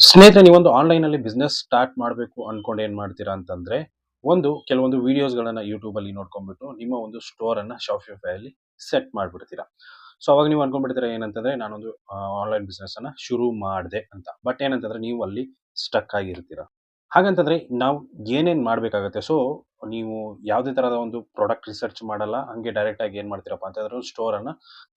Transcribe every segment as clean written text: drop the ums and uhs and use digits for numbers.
ಸ್ನೇಹಿತರೆ, ನೀವೊಂದು ಆನ್‌ಲೈನಲ್ಲಿ ಬಿಸ್ನೆಸ್ ಸ್ಟಾರ್ಟ್ ಮಾಡಬೇಕು ಅನ್ಕೊಂಡು ಏನ್ ಮಾಡ್ತೀರಾ ಅಂತಂದ್ರೆ, ಕೆಲವೊಂದು ವೀಡಿಯೋಸ್‌ಗಳನ್ನ ಯೂಟ್ಯೂಬಲ್ಲಿ ನೋಡ್ಕೊಂಡ್ಬಿಟ್ಟು ನಿಮ್ಮ ಒಂದು ಸ್ಟೋರನ್ನ ಶಾಪಿಫೈಯಲ್ಲಿ ಸೆಟ್ ಮಾಡ್ಬಿಡ್ತೀರಾ. ಸೊ ಅವಾಗ ನೀವು ಅನ್ಕೊಂಡ್ಬಿಡ್ತೀರಾ ಏನಂತಂದ್ರೆ, ನಾನೊಂದು ಆನ್‌ಲೈನ್ ಬಿಸ್ನೆಸ್ಸನ್ನ ಶುರು ಮಾಡ್ದೆ ಅಂತ. ಬಟ್ ಏನಂತಂದ್ರೆ, ನೀವು ಅಲ್ಲಿ ಸ್ಟಕ್ ಆಗಿರ್ತೀರಾ. ಹಾಗಂತಂದ್ರೆ ನಾವು ಏನೇನ್ ಮಾಡ್ಬೇಕಾಗತ್ತೆ? ಸೊ ನೀವು ಯಾವುದೇ ತರಹದ ಒಂದು ಪ್ರಾಡಕ್ಟ್ ರಿಸರ್ಚ್ ಮಾಡಲ್ಲ. ಹಂಗೆ ಡೈರೆಕ್ಟ್ ಆಗಿ ಏನ್ ಮಾಡ್ತೀರಪ್ಪಾ ಅಂತಂದ್ರೆ, ಒಂದು ಸ್ಟೋರನ್ನ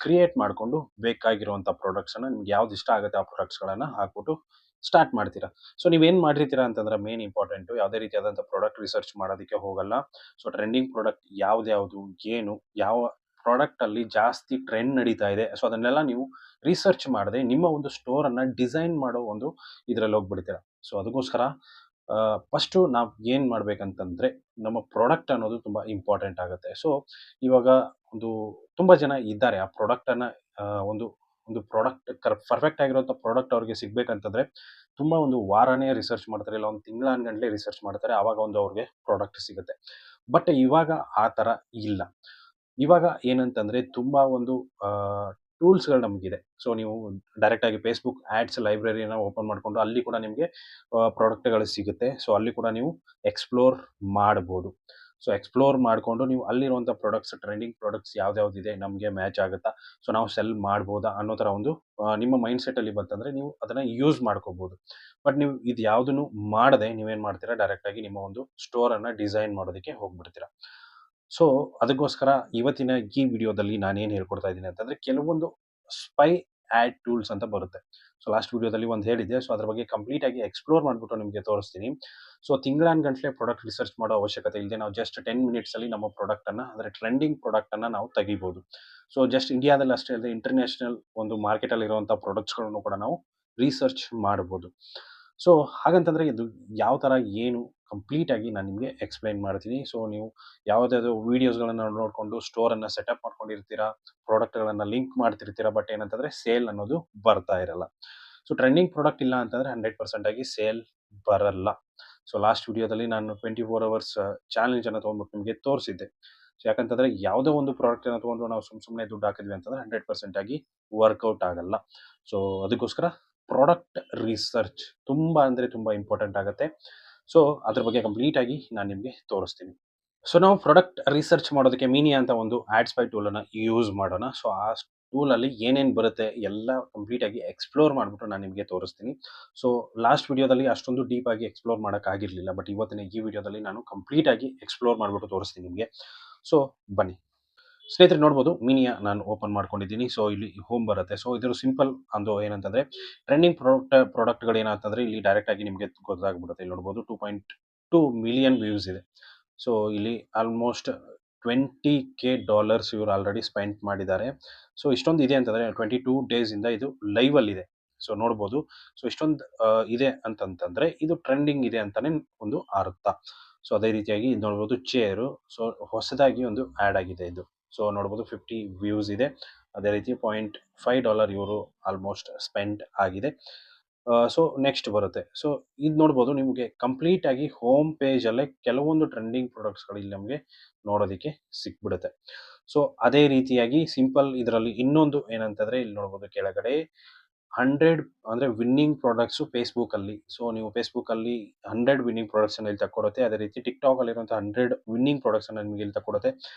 ಕ್ರಿಯೇಟ್ ಮಾಡ್ಕೊಂಡು ಬೇಕಾಗಿರುವಂಥ ಪ್ರಾಡಕ್ಟ್ಸನ್ನ ನಿಮ್ಗೆ ಯಾವ್ದು ಇಷ್ಟ ಆಗುತ್ತೆ ಆ ಪ್ರಾಡಕ್ಟ್ಸ್‌ಗಳನ್ನ ಹಾಕ್ಬಿಟ್ಟು ಸ್ಟಾರ್ಟ್ ಮಾಡ್ತೀರಾ. ಸೊ ನೀವೇನ್ ಮಾಡಿರ್ತೀರಾ ಅಂತಂದ್ರೆ ಮೇನ್ ಇಂಪಾರ್ಟೆಂಟು ಯಾವುದೇ ರೀತಿಯಾದಂಥ ಪ್ರಾಡಕ್ಟ್ ರಿಸರ್ಚ್ ಮಾಡೋದಕ್ಕೆ ಹೋಗಲ್ಲ. ಸೊ ಟ್ರೆಂಡಿಂಗ್ ಪ್ರಾಡಕ್ಟ್ ಯಾವ್ದ್ಯಾವ್ದು, ಏನು, ಯಾವ ಪ್ರಾಡಕ್ಟಲ್ಲಿ ಜಾಸ್ತಿ ಟ್ರೆಂಡ್ ನಡೀತಾ ಇದೆ. ಸೊ ಅದನ್ನೆಲ್ಲ ನೀವು ರಿಸರ್ಚ್ ಮಾಡದೆ ನಿಮ್ಮ ಒಂದು ಸ್ಟೋರನ್ನ ಡಿಸೈನ್ ಮಾಡೋ ಒಂದು ಇದ್ರಲ್ಲಿ ಹೋಗ್ಬಿಡ್ತೀರಾ. ಸೊ ಅದಕ್ಕೋಸ್ಕರ ಫಸ್ಟು ನಾವು ಏನ್ ಮಾಡ್ಬೇಕಂತಂದ್ರೆ, ನಮ್ಮ ಪ್ರಾಡಕ್ಟ್ ಅನ್ನೋದು ತುಂಬಾ ಇಂಪಾರ್ಟೆಂಟ್ ಆಗುತ್ತೆ. ಸೊ ಇವಾಗ ಒಂದು ತುಂಬಾ ಜನ ಇದ್ದಾರೆ ಆ ಪ್ರಾಡಕ್ಟನ್ನ ಒಂದು ಒಂದು ಪ್ರಾಡಕ್ಟ್ ಪರ್ಫೆಕ್ಟ್ ಆಗಿರುವಂಥ ಪ್ರಾಡಕ್ಟ್ ಅವ್ರಿಗೆ ಸಿಗ್ಬೇಕಂತಂದ್ರೆ ತುಂಬಾ ಒಂದು ವಾರನೇ ರಿಸರ್ಚ್ ಮಾಡ್ತಾರೆ, ಇಲ್ಲ ಒಂದು ತಿಂಗಳಾನ್ಗಟ್ಲೆ ರಿಸರ್ಚ್ ಮಾಡ್ತಾರೆ. ಆವಾಗ ಒಂದು ಅವ್ರಿಗೆ ಪ್ರಾಡಕ್ಟ್ ಸಿಗುತ್ತೆ. ಬಟ್ ಇವಾಗ ಆ ಥರ ಇಲ್ಲ. ಇವಾಗ ಏನಂತಂದ್ರೆ ತುಂಬಾ ಒಂದು ಟೂಲ್ಸ್‌ಗಳು ನಮಗಿದೆ. ಸೊ ನೀವು ಡೈರೆಕ್ಟ್ ಆಗಿ ಫೇಸ್‌ಬುಕ್ ಆಡ್ಸ್ ಲೈಬ್ರರಿನ ಓಪನ್ ಮಾಡ್ಕೊಂಡು ಅಲ್ಲಿ ಕೂಡ ನಿಮಗೆ ಪ್ರಾಡಕ್ಟ್‌ಗಳು ಸಿಗುತ್ತೆ. ಸೊ ಅಲ್ಲಿ ಕೂಡ ನೀವು ಎಕ್ಸ್‌ಪ್ಲೋರ್ ಮಾಡ್ಬೋದು. ಸೊ ಎಕ್ಸ್‌ಪ್ಲೋರ್ ಮಾಡ್ಕೊಂಡು ನೀವು ಅಲ್ಲಿರುವಂಥ ಪ್ರಾಡಕ್ಟ್ಸ್, ಟ್ರೆಂಡಿಂಗ್ ಪ್ರಾಡಕ್ಟ್ಸ್ ಯಾವ್ದ್ಯಾವ್ದಿದೆ, ನಮಗೆ ಮ್ಯಾಚ್ ಆಗುತ್ತಾ? ಸೊ ನಾವು ಸೆಲ್ ಮಾಡ್ಬೋದಾ? ಅನ್ನೋ ಥರ ಒಂದು ನಿಮ್ಮ ಮೈಂಡ್‌ಸೆಟ್ಟಲ್ಲಿ ಬಂತಂದ್ರೆ ನೀವು ಅದನ್ನ ಯೂಸ್ ಮಾಡ್ಕೋಬೋದು. ಬಟ್ ನೀವು ಇದು ಯಾವುದನ್ನು ಮಾಡದೆ ನೀವೇನ್ ಮಾಡ್ತೀರಾ, ಡೈರೆಕ್ಟ್ ಆಗಿ ನಿಮ್ಮ ಒಂದು ಸ್ಟೋರನ್ನ ಡಿಸೈನ್ ಮಾಡೋದಕ್ಕೆ ಹೋಗ್ಬಿಡ್ತೀರಾ. ಸೊ ಅದಕ್ಕೋಸ್ಕರ ಇವತ್ತಿನ ಈ ವಿಡಿಯೋದಲ್ಲಿ ನಾನೇನು ಹೇಳ್ಕೊಡ್ತಾ ಇದ್ದೀನಿ ಅಂತಂದ್ರೆ, ಕೆಲವೊಂದು ಸ್ಪೈ ಆಡ್ ಟೂಲ್ಸ್ ಅಂತ ಬರುತ್ತೆ. ಸೊ ಲಾಸ್ಟ್ ವಿಡಿಯೋದಲ್ಲಿ ಒಂದು ಹೇಳಿದ್ದೆ. ಸೊ ಅದ್ರ ಬಗ್ಗೆ ಕಂಪ್ಲೀಟ್ ಆಗಿ ಎಕ್ಸ್‌ಪ್ಲೋರ್ ಮಾಡ್ಬಿಟ್ಟು ನಿಮಗೆ ತೋರಿಸ್ತೀನಿ. ಸೊ ತಿಂಗಳಾನುಗಟ್ಲೆ ಪ್ರಾಡಕ್ಟ್ ರಿಸರ್ಚ್ ಮಾಡೋ ಅವಶ್ಯಕತೆ ಇಲ್ಲದೆ ನಾವು ಜಸ್ಟ್ 10 ಮಿನಿಟ್ಸಲ್ಲಿ ನಮ್ಮ ಪ್ರಾಡಕ್ಟನ್ನ, ಅಂದರೆ ಟ್ರೆಂಡಿಂಗ್ ಪ್ರಾಡಕ್ಟನ್ನ ನಾವು ತೆಗಿಬೋದು. ಸೊ ಜಸ್ಟ್ ಇಂಡಿಯಾದಲ್ಲಿ ಅಷ್ಟೇ ಅಲ್ಲದೆ ಇಂಟರ್ನ್ಯಾಷನಲ್ ಒಂದು ಮಾರ್ಕೆಟಲ್ಲಿ ಇರುವಂಥ ಪ್ರಾಡಕ್ಟ್ಸ್‌ಗಳನ್ನು ಕೂಡ ನಾವು ರಿಸರ್ಚ್ ಮಾಡ್ಬೋದು. ಸೊ ಹಾಗಂತಂದ್ರೆ ಇದು ಯಾವ ಥರ ಏನು ಕಂಪ್ಲೀಟ್ ಆಗಿ ನಾನು ನಿಮಗೆ ಎಕ್ಸ್‌ಪ್ಲೈನ್ ಮಾಡ್ತೀನಿ. ಸೊ ನೀವು ಯಾವುದ್ಯಾವುದೋ ವೀಡಿಯೋಸ್‌ಗಳನ್ನ ನೋಡಿಕೊಂಡು ಸ್ಟೋರನ್ನ ಸೆಟಪ್ ಮಾಡ್ಕೊಂಡಿರ್ತೀರಾ, ಪ್ರಾಡಕ್ಟ್‌ಗಳನ್ನ ಲಿಂಕ್ ಮಾಡ್ತಿರ್ತೀರಾ. ಬಟ್ ಏನಂತಂದ್ರೆ ಸೇಲ್ ಅನ್ನೋದು ಬರ್ತಾ ಇರಲ್ಲ. ಸೊ ಟ್ರೆಂಡಿಂಗ್ ಪ್ರಾಡಕ್ಟ್ ಇಲ್ಲ ಅಂತಂದ್ರೆ 100% ಆಗಿ ಸೇಲ್ ಬರಲ್ಲ. ಸೊ ಲಾಸ್ಟ್ ವಿಡಿಯೋದಲ್ಲಿ ನಾನು 24 ಅವರ್ಸ್ ಚಾಲೆಂಜ್ ಅನ್ನ ತಗೊಂಡ್ಬಿಟ್ಟು ನಿಮಗೆ ತೋರಿಸಿದ್ದೆ. ಸೊ ಯಾಕಂತಂದ್ರೆ ಯಾವುದೋ ಒಂದು ಪ್ರಾಡಕ್ಟ್ ಅನ್ನ ತಗೊಂಡು ನಾವು ಸುಮ್ಮನೆ ದುಡ್ಡು ಹಾಕಿದ್ವಿ ಅಂತಂದ್ರೆ 100% ಆಗಿ ವರ್ಕೌಟ್ ಆಗಲ್ಲ. ಸೊ ಅದಕ್ಕೋಸ್ಕರ ಪ್ರಾಡಕ್ಟ್ ರಿಸರ್ಚ್ ತುಂಬಾ ಅಂದ್ರೆ ತುಂಬಾ ಇಂಪಾರ್ಟೆಂಟ್ ಆಗುತ್ತೆ. ಸೊ ಅದ್ರ ಬಗ್ಗೆ ಕಂಪ್ಲೀಟ್ ಆಗಿ ನಾನು ನಿಮಗೆ ತೋರಿಸ್ತೀನಿ. ಸೊ ನಾವು ಪ್ರಾಡಕ್ಟ್ ರಿಸರ್ಚ್ ಮಾಡೋದಕ್ಕೆ ಮೀನಿಯಾ ಅಂತ ಒಂದು ಆಡ್ಸ್‌ಪೈ ಟೂಲನ್ನು ಯೂಸ್ ಮಾಡೋಣ. ಸೊ ಆ ಟೂಲಲ್ಲಿ ಏನೇನು ಬರುತ್ತೆ ಎಲ್ಲ ಕಂಪ್ಲೀಟ್ ಆಗಿ ಎಕ್ಸ್‌ಪ್ಲೋರ್ ಮಾಡಿಬಿಟ್ಟು ನಾನು ನಿಮಗೆ ತೋರಿಸ್ತೀನಿ. ಸೊ ಲಾಸ್ಟ್ ವಿಡಿಯೋದಲ್ಲಿ ಅಷ್ಟೊಂದು ಡೀಪ್ ಆಗಿ ಎಕ್ಸ್‌ಪ್ಲೋರ್ ಮಾಡೋಕ್ಕಾಗಿರಲಿಲ್ಲ. ಬಟ್ ಇವತ್ತಿನ ಈ ವಿಡಿಯೋದಲ್ಲಿ ನಾನು ಕಂಪ್ಲೀಟ್ ಆಗಿ ಎಕ್ಸ್‌ಪ್ಲೋರ್ ಮಾಡಿಬಿಟ್ಟು ತೋರಿಸ್ತೀನಿ ನಿಮಗೆ. ಸೊ ಬನ್ನಿ. ಸ್ನೇಹಿತರೆ ನೋಡ್ಬೋದು, ಮಿನಿಯಾ ನಾನು ಓಪನ್ ಮಾಡ್ಕೊಂಡಿದ್ದೀನಿ. ಸೊ ಇಲ್ಲಿ ಹೋಮ್ ಬರುತ್ತೆ. ಸೊ ಇದ್ರ ಸಿಂಪಲ್ ಒಂದು ಏನಂತಂದ್ರೆ ಟ್ರೆಂಡಿಂಗ್ ಪ್ರಾಡಕ್ಟ್‌ಗಳು ಏನಂತಂದ್ರೆ ಇಲ್ಲಿ ಡೈರೆಕ್ಟ್ ಆಗಿ ನಿಮಗೆ ಗೊತ್ತಾಗ್ಬಿಡುತ್ತೆ. ಇಲ್ಲಿ ನೋಡ್ಬೋದು 2.2 ಮಿಲಿಯನ್ ವ್ಯೂಸ್ ಇದೆ. ಸೊ ಇಲ್ಲಿ ಆಲ್ಮೋಸ್ಟ್ $20,000 ಇವ್ರು ಆಲ್ರೆಡಿ ಸ್ಪೆಂಡ್ ಮಾಡಿದ್ದಾರೆ. ಸೊ ಇಷ್ಟೊಂದು ಇದೆ ಅಂತಂದ್ರೆ 22 ಡೇಸಿಂದ ಇದು ಲೈವಲ್ಲಿದೆ. ಸೊ ನೋಡ್ಬೋದು. ಸೊ ಇಷ್ಟೊಂದು ಇದೆ ಅಂತಂತಂದ್ರೆ ಇದು ಟ್ರೆಂಡಿಂಗ್ ಇದೆ ಅಂತಾನೆ ಒಂದು ಅರ್ಥ. ಸೊ ಅದೇ ರೀತಿಯಾಗಿ ಇದು ನೋಡ್ಬೋದು ಚೇರು. ಸೊ ಹೊಸದಾಗಿ ಒಂದು ಆ್ಯಡ್ ಆಗಿದೆ ಇದು. ಸೊ ನೋಡ್ಬೋದು 50 ವ್ಯೂಸ್ ಇದೆ. ಅದೇ ರೀತಿ $0.5 ಇವರು ಆಲ್ಮೋಸ್ಟ್ ಸ್ಪೆಂಡ್ ಆಗಿದೆ. ಸೊ ನೆಕ್ಸ್ಟ್ ಬರುತ್ತೆ. ಸೊ ಇದು ನೋಡ್ಬೋದು ನಿಮಗೆ ಕಂಪ್ಲೀಟ್ ಆಗಿ ಹೋಮ್ ಪೇಜಲ್ಲೇ ಕೆಲವೊಂದು ಟ್ರೆಂಡಿಂಗ್ ಪ್ರಾಡಕ್ಟ್ಸ್‌ಗಳು ಇಲ್ಲಿ ನಮಗೆ ನೋಡೋದಕ್ಕೆ ಸಿಕ್ಬಿಡುತ್ತೆ. ಸೊ ಅದೇ ರೀತಿಯಾಗಿ ಸಿಂಪಲ್ ಇದರಲ್ಲಿ ಇನ್ನೊಂದು ಏನಂತಂದ್ರೆ ಇಲ್ಲಿ ನೋಡ್ಬೋದು ಕೆಳಗಡೆ 100 ಅಂದ್ರೆ ವಿನ್ನಿಂಗ್ ಪ್ರಾಡಕ್ಟ್ಸು ಫೇಸ್‌ಬುಕ್ಕಲ್ಲಿ. ಸೊ ನೀವು ಫೇಸ್‌ಬುಕ್ಕಲ್ಲಿ 100 ವಿನ್ನಿಂಗ್ ಪ್ರಾಡಕ್ಟ್ಸನ್ನ ಇಲ್ಲಿ ತೆಕ್ಕೊಡುತ್ತೆ. ಅದೇ ರೀತಿ ಟಿಕ್‌ಟಾಕಲ್ಲಿರುವಂಥ 100 ವಿನ್ನಿಂಗ್ ಪ್ರಾಡಕ್ಟ್ಸನ್ನ ನಿಮಗೆ ಇಲ್ಲಿ ತೆಕ್ಕೊಡುತ್ತೆ.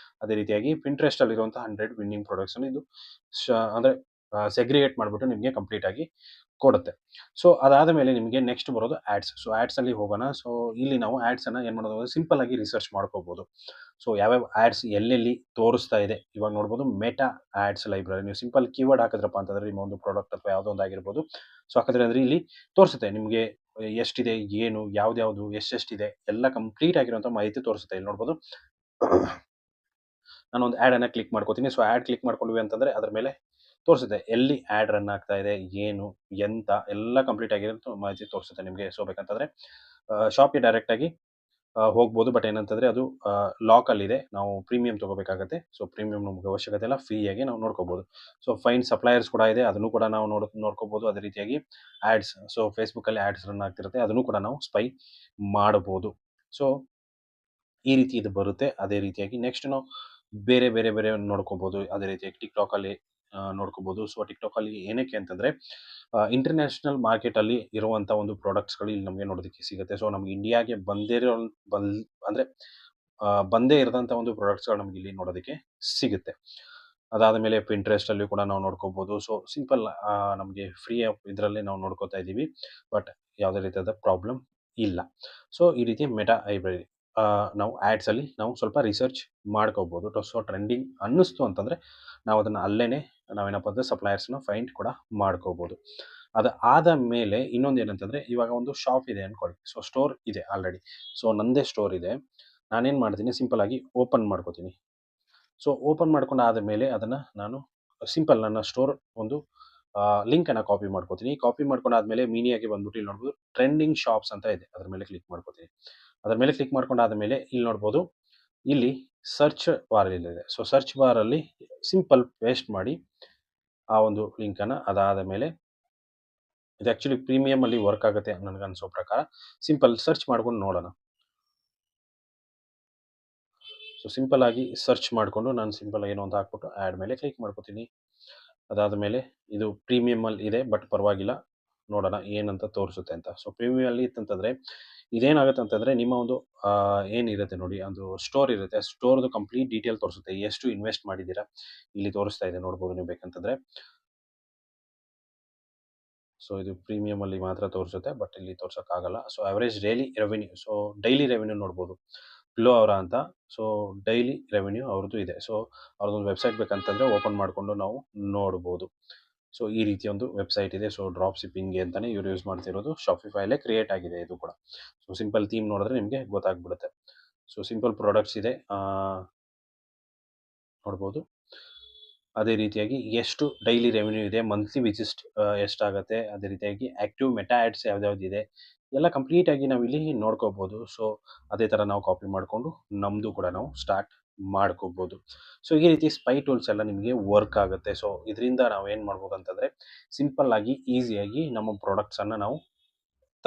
ಅದೇ ರೀತಿಯಾಗಿ ಪಿಂಟ್ರೆಸ್ಟಲ್ಲಿರುವಂಥ 100 ವಿನ್ನಿಂಗ್ ಪ್ರಾಡಕ್ಟ್ಸನ್ನ ಇದು ಶ ಅಂದ್ರೆ ಸೆಗ್ರಿಗೇಟ್ ಮಾಡಿಬಿಟ್ಟು ನಿಮಗೆ ಕಂಪ್ಲೀಟ್ ಆಗಿ ಕೊಡುತ್ತೆ. ಸೊ ಅದಾದ ಮೇಲೆ ನಿಮಗೆ ನೆಕ್ಸ್ಟ್ ಬರೋದು ಆಡ್ಸ್. ಸೊ ಆಡ್ಸಲ್ಲಿ ಹೋಗೋಣ. ಸೊ ಇಲ್ಲಿ ನಾವು ಆಡ್ಸನ್ನ ಏನು ಮಾಡೋದು ಅಂದ್ರೆ ಸಿಂಪಲ್ ಆಗಿ ರಿಸರ್ಚ್ ಮಾಡ್ಕೋಬೋದು. ಸೊ ಯಾವ್ಯಾವ ಆಡ್ಸ್ ಎಲ್ಲೆಲ್ಲಿ ತೋರಿಸ್ತಾ ಇದೆ. ಇವಾಗ ನೋಡ್ಬೋದು ಮೆಟಾ ಆಡ್ಸ್ ಲೈಬ್ರರಿ. ನೀವು ಸಿಂಪಲ್ ಕೀವರ್ಡ್ ಹಾಕಿದ್ರಪ್ಪ ಅಂತಂದ್ರೆ ನಿಮ್ಮ ಒಂದು ಪ್ರಾಡಕ್ಟ್ ಅಥವಾ ಯಾವುದೋ ಒಂದು ಆಗಿರ್ಬೋದು. ಸೊ ಹಾಕಿದ್ರೆ ಅಂದ್ರೆ ಇಲ್ಲಿ ತೋರಿಸುತ್ತೆ ನಿಮಗೆ ಎಷ್ಟಿದೆ, ಏನು, ಯಾವ್ದ್ಯಾವ್ದು, ಎಷ್ಟೆಷ್ಟಿದೆ ಎಲ್ಲ ಕಂಪ್ಲೀಟ್ ಆಗಿರುವಂಥ ಮಾಹಿತಿ ತೋರಿಸುತ್ತೆ. ಇಲ್ಲಿ ನೋಡ್ಬೋದು. ನಾನೊಂದು ಆ್ಯಡನ್ನು ಕ್ಲಿಕ್ ಮಾಡ್ಕೋತೀನಿ. ಸೊ ಆ್ಯಡ್ ಕ್ಲಿಕ್ ಮಾಡ್ಕೊಂಡ್ವಿ ಅಂತಂದರೆ ಅದ್ರ ಮೇಲೆ ತೋರಿಸುತ್ತೆ ಎಲ್ಲಿ ಆ್ಯಡ್ ರನ್ ಆಗ್ತಾ ಇದೆ, ಏನು, ಎಂತ ಎಲ್ಲ ಕಂಪ್ಲೀಟ್ ಆಗಿರೋ ಮಾಹಿತಿ ತೋರಿಸುತ್ತೆ ನಿಮಗೆ. ಸೊ ಬೇಕಂತಂದರೆ ಶಾಪ್‌ಗೆ ಡೈರೆಕ್ಟಾಗಿ ಹೋಗ್ಬೋದು. ಬಟ್ ಏನಂತಂದರೆ ಅದು ಲಾಕಲ್ಲಿದೆ. ನಾವು ಪ್ರೀಮಿಯಮ್ ತೊಗೋಬೇಕಾಗತ್ತೆ. ಸೊ ಪ್ರೀಮಿಯಮ್ ನಮ್ಗೆ ಅವಶ್ಯಕತೆ ಇಲ್ಲ. ಫ್ರೀಯಾಗಿ ನಾವು ನೋಡ್ಕೋಬೋದು. ಸೊ ಫೈಂಡ್ ಸಪ್ಲೈಯರ್ಸ್ ಕೂಡ ಇದೆ. ಅದನ್ನು ಕೂಡ ನಾವು ನೋಡ್ಕೋಬೋದು. ಅದೇ ರೀತಿಯಾಗಿ ಆಡ್ಸ್. ಸೊ ಫೇಸ್‌ಬುಕ್ಕಲ್ಲಿ ಆಡ್ಸ್ ರನ್ ಆಗ್ತಿರುತ್ತೆ. ಅದನ್ನು ಕೂಡ ನಾವು ಸ್ಪೈ ಮಾಡಬಹುದು. ಸೊ ಈ ರೀತಿ ಇದು ಬರುತ್ತೆ. ಅದೇ ರೀತಿಯಾಗಿ ನೆಕ್ಸ್ಟ್ ನಾವು ಬೇರೆ ನೋಡ್ಕೋಬೋದು. ಅದೇ ರೀತಿಯಾಗಿ ಟಿಕ್‌ಟಾಕಲ್ಲಿ ನೋಡ್ಕೋಬೋದು. ಸೊ ಟಿಕ್ಟಾಕಲ್ಲಿ ಏನಕ್ಕೆ ಅಂತಂದರೆ ಇಂಟರ್ನ್ಯಾಷನಲ್ ಮಾರ್ಕೆಟಲ್ಲಿ ಇರುವಂಥ ಒಂದು ಪ್ರಾಡಕ್ಟ್ಸ್ಗಳು ಇಲ್ಲಿ ನಮಗೆ ನೋಡೋದಕ್ಕೆ ಸಿಗುತ್ತೆ. ಸೊ ನಮ್ಗೆ ಇಂಡಿಯಾಗೆ ಬಲ್ ಅಂದರೆ ಬಂದೇ ಇರದಂಥ ಒಂದು ಪ್ರಾಡಕ್ಟ್ಸ್ಗಳು ನಮ್ಗೆ ಇಲ್ಲಿ ನೋಡೋದಕ್ಕೆ ಸಿಗುತ್ತೆ. ಅದಾದ ಮೇಲೆ ಪಿಂಟ್ರೆಸ್ಟಲ್ಲಿ ಕೂಡ ನಾವು ನೋಡ್ಕೋಬೋದು. ಸೊ ಸಿಂಪಲ್ ನಮಗೆ ಫ್ರೀ ಆಫ್ ಇದರಲ್ಲೇ ನಾವು ನೋಡ್ಕೋತಾ ಇದ್ದೀವಿ. ಬಟ್ ಯಾವುದೇ ರೀತಿಯಾದ ಪ್ರಾಬ್ಲಮ್ ಇಲ್ಲ. ಸೊ ಈ ರೀತಿ ಮೆಟಾ ಲೈಬ್ರರಿ ನಾವು ಆ್ಯಡ್ಸಲ್ಲಿ ನಾವು ಸ್ವಲ್ಪ ರಿಸರ್ಚ್ ಮಾಡ್ಕೋಬೋದು. ಸೊ ಟ್ರೆಂಡಿಂಗ್ ಅನ್ನಿಸ್ತು ಅಂತಂದರೆ ನಾವು ಅದನ್ನು ಅಲ್ಲೇ ನಾವೇನಪ್ಪ ಅಂದರೆ ಸಪ್ಲೈಯರ್ಸ್ನ ಫೈಂಡ್ ಕೂಡ ಮಾಡ್ಕೋಬೋದು. ಅದು ಆದ ಮೇಲೆ ಇನ್ನೊಂದು ಏನಂತಂದರೆ, ಇವಾಗ ಒಂದು ಶಾಪ್ ಇದೆ ಅಂದ್ಕೊಳ್ಳಿ. ಸೊ ಸ್ಟೋರ್ ಇದೆ ಆಲ್ರೆಡಿ. ಸೊ ನನ್ನದೇ ಸ್ಟೋರ್ ಇದೆ. ನಾನೇನು ಮಾಡ್ತೀನಿ, ಸಿಂಪಲ್ಲಾಗಿ ಓಪನ್ ಮಾಡ್ಕೋತೀನಿ. ಸೊ ಓಪನ್ ಮಾಡ್ಕೊಂಡಾದ ಮೇಲೆ ಅದನ್ನು ನಾನು ಸಿಂಪಲ್ ನನ್ನ ಸ್ಟೋರ್ ಒಂದು ಲಿಂಕನ್ನು ಕಾಪಿ ಮಾಡ್ಕೋತೀನಿ. ಕಾಪಿ ಮಾಡ್ಕೊಂಡಾದ್ಮೇಲೆ ಮೀನಿಯಾಗಿ ಬಂದ್ಬಿಟ್ಟು ಇಲ್ಲಿ ನೋಡ್ಬೋದು ಟ್ರೆಂಡಿಂಗ್ ಶಾಪ್ಸ್ ಅಂತ ಇದೆ. ಅದ್ರ ಮೇಲೆ ಕ್ಲಿಕ್ ಮಾಡ್ಕೋತೀನಿ. ಅದ್ರ ಮೇಲೆ ಕ್ಲಿಕ್ ಮಾಡ್ಕೊಂಡಾದ ಮೇಲೆ ಇಲ್ಲಿ ನೋಡ್ಬೋದು, ಇಲ್ಲಿ ಸರ್ಚ್ ಬಾರ್ ಇಲ್ಲಿದೆ. ಸೊ ಸರ್ಚ್ ಬಾರಲ್ಲಿ ಸಿಂಪಲ್ ಪೇಸ್ಟ್ ಮಾಡಿ ಆ ಒಂದು ಲಿಂಕನ್ನು. ಅದಾದ ಮೇಲೆ ಇದು ಆ್ಯಕ್ಚುಲಿ ಪ್ರೀಮಿಯಮಲ್ಲಿ ವರ್ಕ್ ಆಗುತ್ತೆ ನನಗನ್ಸೋ ಪ್ರಕಾರ. ಸಿಂಪಲ್ ಸರ್ಚ್ ಮಾಡ್ಕೊಂಡು ನೋಡೋಣ. ಸೊ ಸಿಂಪಲ್ಲಾಗಿ ಸರ್ಚ್ ಮಾಡಿಕೊಂಡು ನಾನು ಸಿಂಪಲ್ ಏನು ಅಂತ ಹಾಕ್ಬಿಟ್ಟು ಆ್ಯಡ್ ಮೇಲೆ ಕ್ಲಿಕ್ ಮಾಡ್ಕೋತೀನಿ. ಅದಾದ ಮೇಲೆ ಇದು ಪ್ರೀಮಿಯಮಲ್ಲಿ ಇದೆ, ಬಟ್ ಪರವಾಗಿಲ್ಲ, ನೋಡೋಣ ಏನಂತ ತೋರಿಸುತ್ತೆ ಅಂತ. ಸೊ ಪ್ರೀಮಿಯಮಲ್ಲಿ ಇತ್ತಂತಂದರೆ ಇದೇನಾಗುತ್ತೆ ಅಂತಂದರೆ, ನಿಮ್ಮ ಒಂದು ಏನಿರುತ್ತೆ ನೋಡಿ, ಅದು ಸ್ಟೋರ್ ಇರುತ್ತೆ. ಸ್ಟೋರ್ದು ಕಂಪ್ಲೀಟ್ ಡೀಟೇಲ್ ತೋರಿಸುತ್ತೆ. ಎಷ್ಟು ಇನ್ವೆಸ್ಟ್ ಮಾಡಿದ್ದೀರಾ ಇಲ್ಲಿ ತೋರಿಸ್ತಾ ಇದೆ, ನೋಡ್ಬೋದು ನೀವು ಬೇಕಂತಂದರೆ. ಸೊ ಇದು ಪ್ರೀಮಿಯಮಲ್ಲಿ ಮಾತ್ರ ತೋರಿಸುತ್ತೆ, ಬಟ್ ಇಲ್ಲಿ ತೋರ್ಸೋಕ್ಕಾಗಲ್ಲ. So average daily revenue, so daily revenue ನೋಡ್ಬೋದು. ಗ್ಲೋ ಅವರ ಅಂತ. ಸೊ ಡೈಲಿ ರೆವೆನ್ಯೂ ಅವ್ರದ್ದು ಇದೆ. ಸೊ ಅವ್ರದ್ದೊಂದು ವೆಬ್ಸೈಟ್ ಬೇಕಂತಂದರೆ ಓಪನ್ ಮಾಡಿಕೊಂಡು ನಾವು ನೋಡ್ಬೋದು. ಸೊ ಈ ರೀತಿ ಒಂದು ವೆಬ್ಸೈಟ್ ಇದೆ. ಸೊ ಡ್ರಾಪ್ ಶಿಪ್ಪಿಂಗ್ಗೆ ಅಂತಲೇ ಇವರು ಯೂಸ್ ಮಾಡ್ತಿರೋದು. ಶಾಪಿಫೈಲೇ ಕ್ರಿಯೇಟ್ ಆಗಿದೆ ಇದು ಕೂಡ. ಸೊ ಸಿಂಪಲ್ ಥೀಮ್ ನೋಡಿದ್ರೆ ನಿಮಗೆ ಗೊತ್ತಾಗ್ಬಿಡುತ್ತೆ. ಸೊ ಸಿಂಪಲ್ ಪ್ರಾಡಕ್ಟ್ಸ್ ಇದೆ, ನೋಡ್ಬೋದು. ಅದೇ ರೀತಿಯಾಗಿ ಎಷ್ಟು ಡೈಲಿ ರೆವೆನ್ಯೂ ಇದೆ, ಮಂತ್ಲಿ ವಿಸಿಟ್ ಎಷ್ಟಾಗುತ್ತೆ, ಅದೇ ರೀತಿಯಾಗಿ ಆ್ಯಕ್ಟಿವ್ ಮೆಟಾ ಆ್ಯಡ್ಸ್ ಯಾವ್ದ್ಯಾವ್ದಿದೆ ಎಲ್ಲ ಕಂಪ್ಲೀಟಾಗಿ ನಾವಿಲ್ಲಿ ನೋಡ್ಕೋಬೋದು. ಸೊ ಅದೇ ಥರ ನಾವು ಕಾಪಿ ಮಾಡಿಕೊಂಡು ನಮ್ಮದು ಕೂಡ ನಾವು ಸ್ಟಾರ್ಟ್ ಮಾಡ್ಕೋಬೋದು. ಸೊ ಈ ರೀತಿ ಸ್ಪೈ ಟೂಲ್ಸ್ ಎಲ್ಲ ನಿಮಗೆ ವರ್ಕ್ ಆಗುತ್ತೆ. ಸೊ ಇದರಿಂದ ನಾವು ಏನು ಮಾಡ್ಬೋದು ಅಂತಂದರೆ, ಸಿಂಪಲ್ಲಾಗಿ ಈಸಿಯಾಗಿ ನಮ್ಮ ಪ್ರಾಡಕ್ಟ್ಸನ್ನು ನಾವು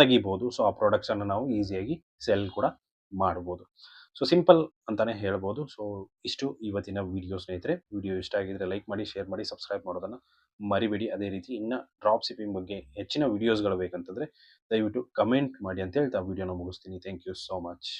ತೆಗಿಬೋದು. ಸೊ ಆ ಪ್ರಾಡಕ್ಟ್ಸನ್ನು ನಾವು ಈಸಿಯಾಗಿ ಸೆಲ್ ಕೂಡ ಮಾಡ್ಬೋದು. ಸೊ ಸಿಂಪಲ್ ಅಂತಲೇ ಹೇಳ್ಬೋದು. ಸೊ ಇಷ್ಟು ಇವತ್ತಿನ ವಿಡಿಯೋ ಸ್ನೇಹಿತರೆ. ವಿಡಿಯೋ ಇಷ್ಟ ಆಗಿದ್ದರೆ ಲೈಕ್ ಮಾಡಿ, ಶೇರ್ ಮಾಡಿ, ಸಬ್ಸ್ಕ್ರೈಬ್ ಮಾಡೋದನ್ನು ಮರಿಬೇಡಿ. ಅದೇ ರೀತಿ ಇನ್ನು ಡ್ರಾಪ್ ಶಿಪ್ಪಿಂಗ್ ಬಗ್ಗೆ ಹೆಚ್ಚಿನ ವಿಡಿಯೋಸ್ಗಳು ಬೇಕಂತಂದರೆ ದಯವಿಟ್ಟು ಕಮೆಂಟ್ ಮಾಡಿ ಅಂತ ಹೇಳ್ತಾ ವಿಡಿಯೋನ ಮುಗಿಸ್ತೀನಿ. Thank you so much.